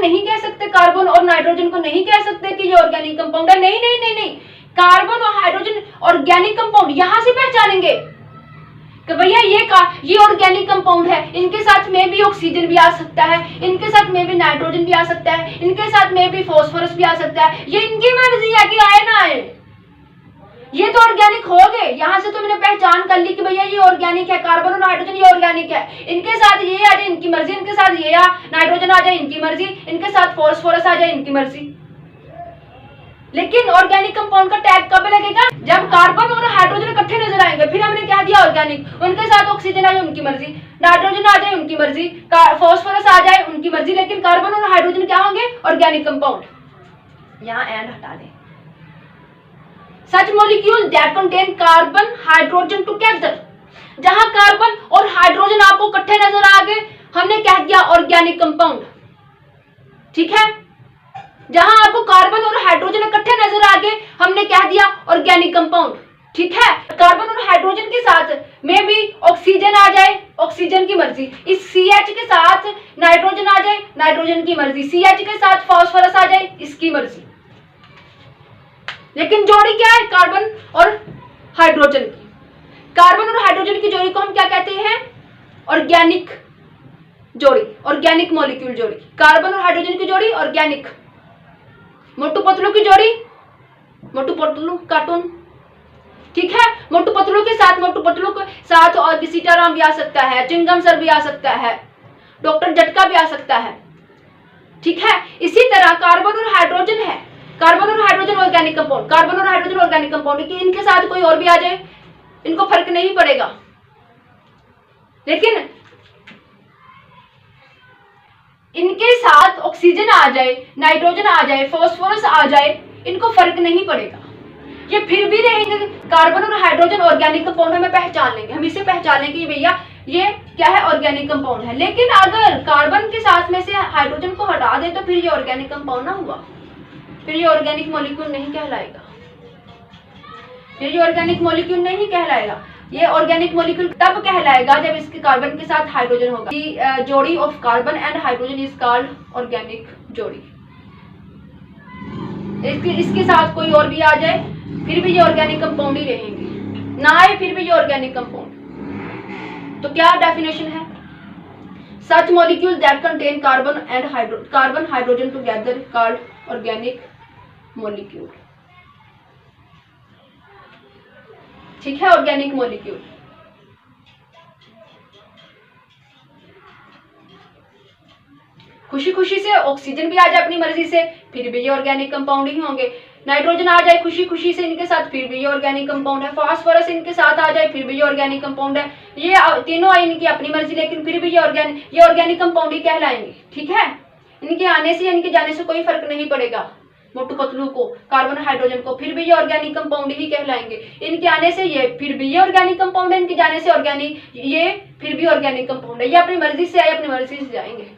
नहीं कह सकते, कार्बन और नाइट्रोजन को नहीं कह सकते कि ये ऑर्गेनिक कंपाउंड है। नहीं नहीं नहीं नहीं, कार्बन और हाइड्रोजन ऑर्गेनिक कंपाउंड यहां से पहचानेंगे कि भैया ये ऑर्गेनिक कंपाउंड है, इनके साथ में भी ऑक्सीजन भी आ सकता है, इनके साथ में भी नाइट्रोजन भी आ सकता है, इनके साथ में भी फास्फोरस भी आ सकता है। ये इनकी मर्जी है कि आए ना आए, ये तो ऑर्गेनिक हो गए। यहां से तो मैंने पहचान कर ली कि भैया ये ऑर्गेनिक है, कार्बन और नाइट्रोजन ये ऑर्गेनिक है। इनके साथ ये आ जाए इनकी मर्जी, इनके साथ ये नाइट्रोजन आ जाए इनकी मर्जी, इनके साथ फास्फोरस आ जाए इनकी मर्जी। लेकिन ऑर्गेनिक कंपाउंड का टैग कब लगेगा? जब कार्बन और हाइड्रोजन इकट्ठे नजर आएंगे, फिर हमने क्या दिया ऑर्गेनिक। उनके साथ ऑक्सीजन आ जाए उनकी मर्जी, नाइट्रोजन आ जाए उनकी मर्जी, फास्फोरस आ जाए उनकी मर्जी, लेकिन कार्बन और हाइड्रोजन क्या होंगे? Organic compound. यहां एंड हटा दें। Such molecule that contain carbon hydrogen together, जहां कार्बन और हाइड्रोजन आपको इकट्ठे नजर आ गए, हमने कह दिया ऑर्गेनिक कंपाउंड। ठीक है, जहां आपको कार्बन और हाइड्रोजन इकट्ठे नजर आ गए, हमने कह दिया ऑर्गेनिक कंपाउंड। ठीक है, कार्बन और हाइड्रोजन के साथ में भी ऑक्सीजन आ जाए, ऑक्सीजन की मर्जी। इस CH के साथ नाइट्रोजन आ जाए, नाइट्रोजन की मर्जी। CH के साथ फास्फोरस आ जाए, इसकी मर्जी। लेकिन जोड़ी क्या है? कार्बन और हाइड्रोजन की। कार्बन और हाइड्रोजन की जोड़ी को हम क्या कहते हैं? ऑर्गेनिक जोड़ी, ऑर्गेनिक मॉलिक्यूल जोड़ी। कार्बन और हाइड्रोजन की जोड़ी ऑर्गेनिक। मोटू पतलू की जोड़ी, मोटू पतलू कार्टून। ठीक है, मोटू पतलू के साथ और भी सीताराम भी आ सकता है, चिंगम सर भी आ सकता है, डॉक्टर झटका भी आ सकता है। ठीक है, इसी तरह कार्बन और हाइड्रोजन है, कार्बन और हाइड्रोजन ऑर्गेनिक कंपाउंड, कार्बन और हाइड्रोजन ऑर्गेनिक कंपाउंड कि इनके साथ कोई और भी आ जाए, इनको फर्क नहीं पड़ेगा। लेकिन इनके साथ ऑक्सीजन आ जाए, नाइट्रोजन आ जाए, फास्फोरस आ जाए, इनको फर्क नहीं पड़ेगा, ये फिर भी रहेंगे। कार्बन और हाइड्रोजन ऑर्गेनिक कंपाउंड हमें पहचान लेंगे, हम इसे पहचान लेंगे भैया ये क्या है? ऑर्गेनिक कंपाउंड है। लेकिन अगर कार्बन के साथ में से हाइड्रोजन को हटा दे तो फिर ये ऑर्गेनिक कंपाउंड ना हुआ, फिर ये ऑर्गेनिक मॉलिक्यूल नहीं कहलाएगा, फिर ये ऑर्गेनिक मॉलिक्यूल नहीं कहलाएगा। ये ऑर्गेनिक मॉलिक्यूल तब कहलाएगा जब इसके कार्बन के साथ हाइड्रोजन होगा। दी जोड़ी of carbon and hydrogen is called organic जोड़ी। इसके साथ कोई और भी आ जाए फिर भी ये ऑर्गेनिक कंपाउंड ही रहेंगे, ना आए फिर भी ये ऑर्गेनिक कंपाउंड। तो क्या डेफिनेशन है? Such molecule that contain carbon and hydrogen together called organic molecule. ठीक है, ऑर्गेनिक मॉलिक्यूल। खुशी खुशी से ऑक्सीजन भी आ जाए अपनी मर्जी से, फिर भी ये ऑर्गेनिक कंपाउंड ही होंगे। नाइट्रोजन आ जाए खुशी खुशी से इनके साथ, फिर भी ये ऑर्गेनिक कंपाउंड है। फास्फोरस इनके साथ आ जाए, फिर भी ये ऑर्गेनिक कंपाउंड है। ये तीनों आई इनकी अपनी मर्जी, लेकिन फिर भी ये ऑर्गेनिक कंपाउंड ही कहलाएंगे। ठीक है, इनके आने से इनके जाने से कोई फर्क नहीं पड़ेगा। मोटू पतलू को, कार्बन हाइड्रोजन को, फिर भी ये ऑर्गेनिक कंपाउंड ही कहलाएंगे। इनके आने से ये फिर भी ये ऑर्गेनिक कंपाउंड है, इनके जाने से ये फिर भी ऑर्गेनिक कंपाउंड है। ये अपनी मर्जी से आए, अपनी मर्जी से जाएंगे।